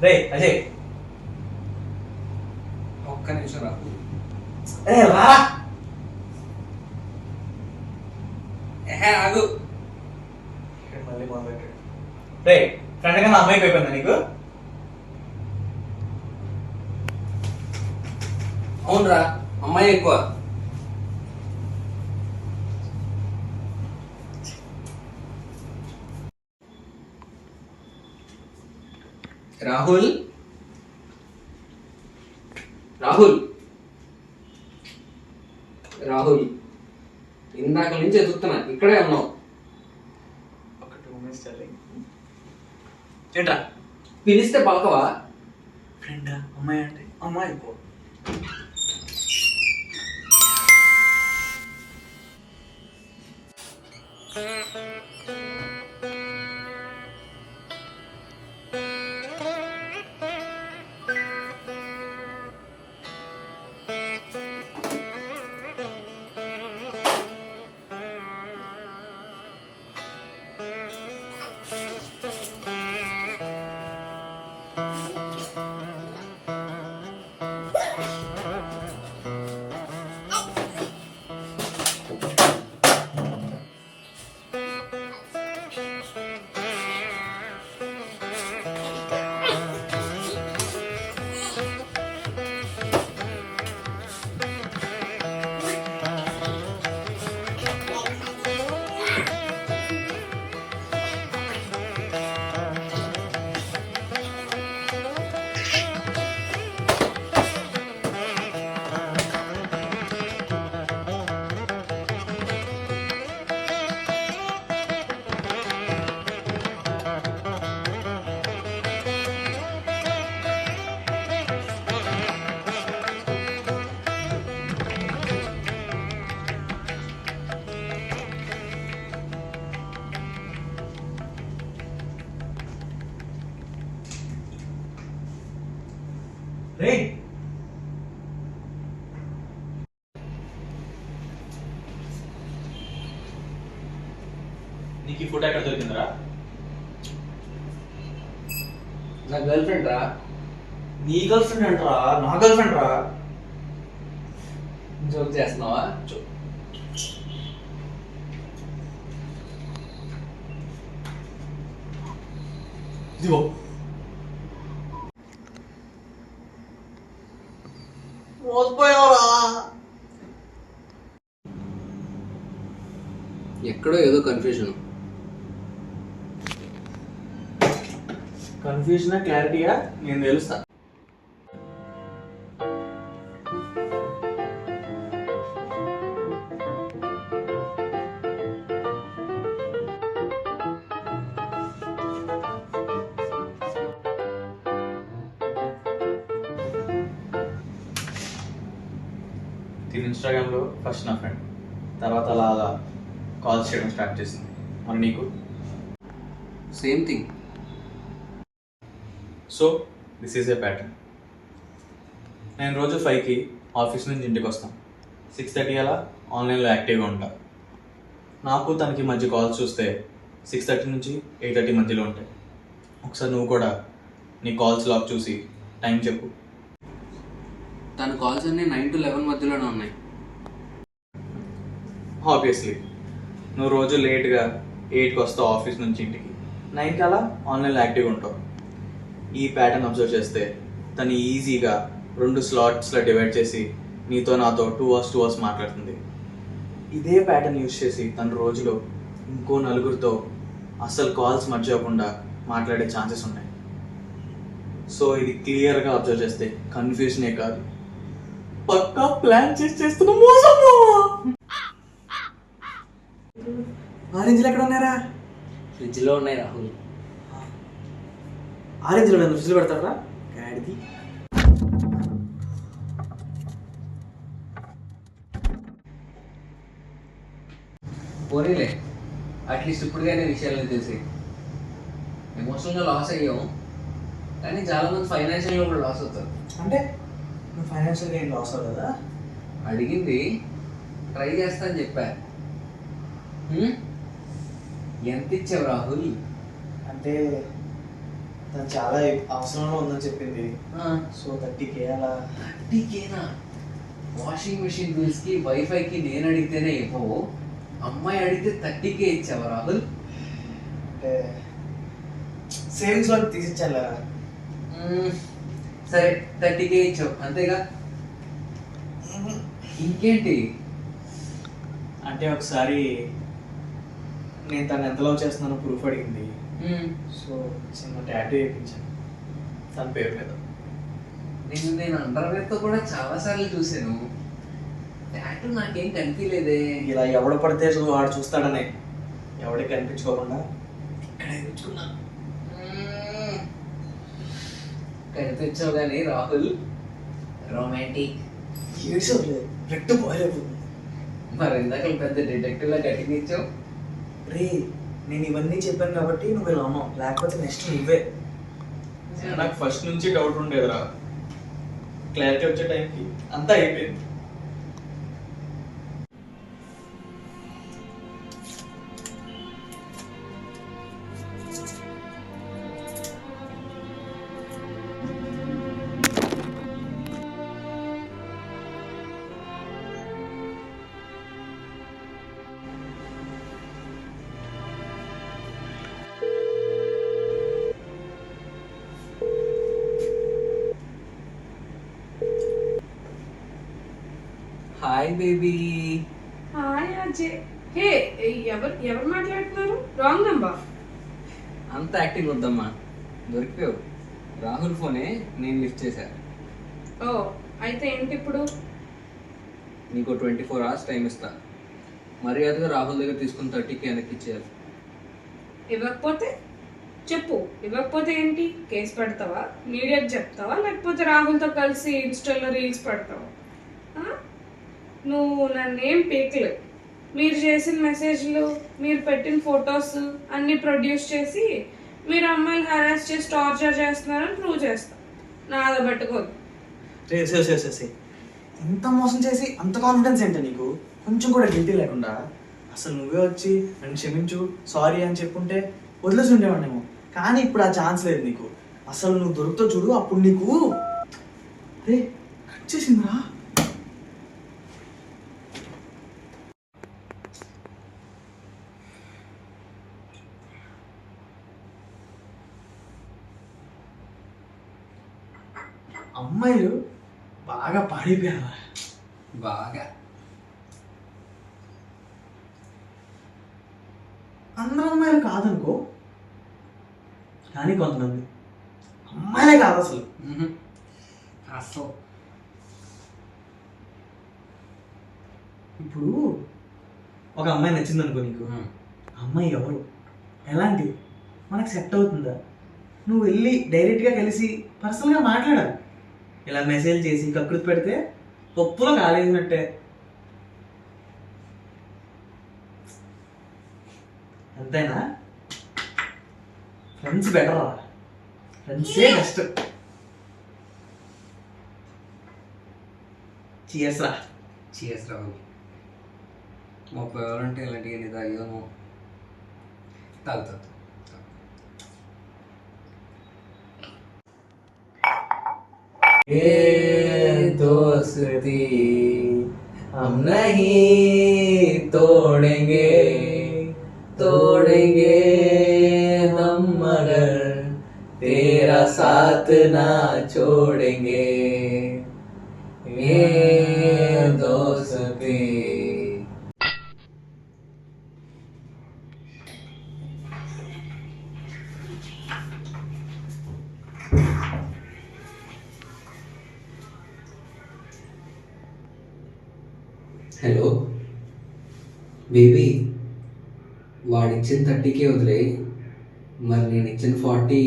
రే అజయ్, ఒక్క నిమిషం రాహుల్. రా. ఆగు. మళ్ళీ మొదలెట్టాడు. రే ఫ్రెండ్ గా నా అమ్మాయికి అయిపోయిందా నీకు? అవునరా, అమ్మాయి ఎక్కువ. రాహుల్, రాహుల్, రాహుల్, ఇందాక నుంచి ఎదుగుతున్నా, ఇక్కడే ఉన్నావు. ఒక 2 minutes చాలు. ఏంట్రా? పిలిస్తే పలకవా? ఫ్రెండ్ అమ్మాయి అంటే అమ్మాయి అయిపో. రే నీకు ఈ ఫోటో ఎక్కడ దొరికిందిరా? నా గర్ల్ ఫ్రెండ్ రా. నీ గర్ల్ ఫ్రెండ్ అంటరా? నా గర్ల్ ఫ్రెండ్ రా. జోక్ చేస్తున్నావా? ఇదిగో మోసపోయావురా. ఎక్కడో ఏదో కన్ఫ్యూజన్. కన్ఫ్యూజన్ క్లారిటీగా నేను తెలుస్తా. తిని ఇన్స్టాగ్రామ్లో ఫస్ట్ నా ఫ్రెండ్, తర్వాత అలా అలా కాల్స్ చేయడం స్టార్ట్ చేసింది. మరి నీకు? Same thing. So this is a pattern. నేను రోజు 5కి ఆఫీస్ నుంచి ఇంటికి వస్తాను. 6:30 అలా ఆన్లైన్లో యాక్టివ్గా ఉంటా. నాకు తనకి మధ్య కాల్స్ చూస్తే 6:30 నుంచి 8:30 మధ్యలో ఉంటాయి. ఒకసారి నువ్వు కూడా నీ కాల్స్ లాగ్ చూసి టైం చెప్పు. తన కాల్స్ అన్నీ 9 to 11 మధ్యలోనే ఉన్నాయి. ఆబ్వియస్లీ నువ్వు రోజు లేట్గా 8కి వస్తావు ఆఫీస్ నుంచి ఇంటికి, 9కి అలా ఆన్లైన్లో యాక్టివ్గా ఉంటావు. ఈ ప్యాటర్న్ అబ్జర్వ్ చేస్తే తను ఈజీగా 2 స్లాట్స్లో డివైడ్ చేసి నీతో నాతో 2 hours మాట్లాడుతుంది. ఇదే ప్యాటర్న్ యూజ్ చేసి తను రోజులో ఇంకో 4 అసలు కాల్స్ మర్చిపోకుండా మాట్లాడే ఛాన్సెస్ ఉన్నాయి. సో ఇది క్లియర్గా అబ్జర్వ్ చేస్తే కన్ఫ్యూజనే కాదు, పక్కా ప్లాన్ చేస్తున్న మోసము. ఆరెంజ్లు ఎక్కడ ఉన్నారా? ఫ్రిడ్జ్లో ఉన్నాయి రాహుల్. ఆరెంజ్లు ఫ్రిడ్జ్లో పెడతారా? గాడిది. పోనీలే, అట్లీస్ట్ ఇప్పుడుగానే విషయాలను తెలిసి. ఎమోషనల్గా లాస్ అయ్యాం, కానీ చాలా మంది ఫైనాన్షియల్గా కూడా లాస్ అవుతారు. అంటే నువ్వు ఫైనాన్షియల్గా ఏం లాస్ అవ్వదా? అడిగింది ట్రై చేస్తా అని చెప్పా. ఎంత ఇచ్చావు రాహుల్? అంటే తను చాలా అవసరంలో ఉందని చెప్పింది. సో 30K అలా. 30Kనా? వాషింగ్ మెషిన్ బిల్స్కి వైఫైకి నేను అడిగితేనే ఇవ్వవు, అమ్మాయి అడిగితే 30K ఇచ్చావా రాహుల్? అంటే సేవింగ్స్ లో తీసిచ్చాను. సరే 30K ఇచ్చావు అంతేగా, ఇంకేంటి? అంటే ఒకసారి నేను తను ఎంత లవ్ చేస్తున్నానో ప్రూఫ్ అడిగింది. సో చిన్న టాటూ వేయించాను తన పేరు మీద. నేను అండర్వేర్తో కూడా చాలా సార్లు చూసాను, టాటూ నాకేం కనిపించలేదే. ఇలా ఎవడ పడితే వాడు చూస్తాడనే ఎవడికి కనిపించుకోకుండా ఇక్కడ వేయించుకున్నాను. కనిపించావు కానీ రాహుల్ రొమాంటిక్ ఏడ్చలేదు, రెట్టు పోయలేకపోతుంది. మరి ఇందాక పెద్ద డిటెక్టివ్ లా కట్టించావు. రే నేను ఇవన్నీ చెప్పాను కాబట్టి నువ్వు ఇలా ఉన్నావు, లేకపోతే నెక్స్ట్ నువ్వే. నాకు ఫస్ట్ నుంచి డౌట్ ఉండేదిరా, క్లారిటీ వచ్చే టైంకి అంతా అయిపోయింది. Hi baby. హాయ్ అజయ్. హే, ఎవరు మాట్లాడుతున్నారు? Wrong number. అంత యాక్టింగ్ వద్దమ్మా, దొరికిపోయావు. రాహుల్ ఫోనే నేను లిఫ్ట్ చేశా. ఓ అయితే ఏంటి ఇప్పుడు? నీకు 24 hours టైం ఇస్తా, మర్యాదగా రాహుల్ దగ్గర తీసుకుని 30K వెనక్కి ఇచ్చేయాలి. ఇవ్వకపోతే చెప్పు. ఇవ్వకపోతే ఏంటి, కేసు పెడతావా, మీడియాకి చెప్తావా, లేకపోతే రాహుల్తో కలిసి ఇన్స్టాలో రీల్స్ పెడతావా? నువ్వు నన్నేం పీకలేవు. మీరు చేసిన మెసేజ్లు, మీరు పెట్టిన ఫొటోస్ అన్నీ ప్రొడ్యూస్ చేసి మీరు అమ్మాయిలు హరాస్ చేసి టార్చర్ చేస్తున్నారని ప్రూవ్ చేస్తా. నాదో పట్టుకోదు. ఇంత మోసం చేసి అంత కాన్ఫిడెన్స్ ఏంటి నీకు? కొంచెం కూడా గిల్టీ లేకుండా అసలు నువ్వే వచ్చి నన్ను క్షమించు, సారీ అని చెప్పుంటే వదిలేసి ఉండేవాడినేమో. కానీ ఇప్పుడు ఆ ఛాన్స్ లేదు నీకు. అసలు నువ్వు దొరుకుతావు చూడు, అప్పుడు నీకు రే కట్ చేసిందిరా. అమ్మాయిలు బాగా పాడిపోయారా? బాగా. అందరు అమ్మాయిలు కాదనుకో, కానీ కొంతమంది అమ్మాయిలే కాదు అసలు. అసలు ఇప్పుడు ఒక అమ్మాయి నచ్చింది అనుకో నీకు, అమ్మాయి ఎవరు, ఎలాంటిది, మనకు సెట్ అవుతుందా? నువ్వు వెళ్ళి డైరెక్ట్గా కలిసి పర్సనల్గా మాట్లాడాలి. ఇలా మెసేజ్ చేసి కకృతి పెడితే పప్పులో కాలేసినట్టే. అంతేనా? ఫ్రెండ్స్ బెటర్ రా, ఫ్రెండ్సే బెస్ట్. చీయర్స్ రా. చీయర్స్ రాహుల్. 30 ఎవరంటే ఇలాంటివి నీ తాగేమో. తాగుతా. ये दोस्ती हम नहीं तोड़ेंगे, तोड़ेंगे हम मगर तेरा साथ ना छोड़ेंगे, ये दोस्ती. హలో బేబీ, వాడిచ్చిన 30K వదిలే, మరి నేను ఇచ్చిన 40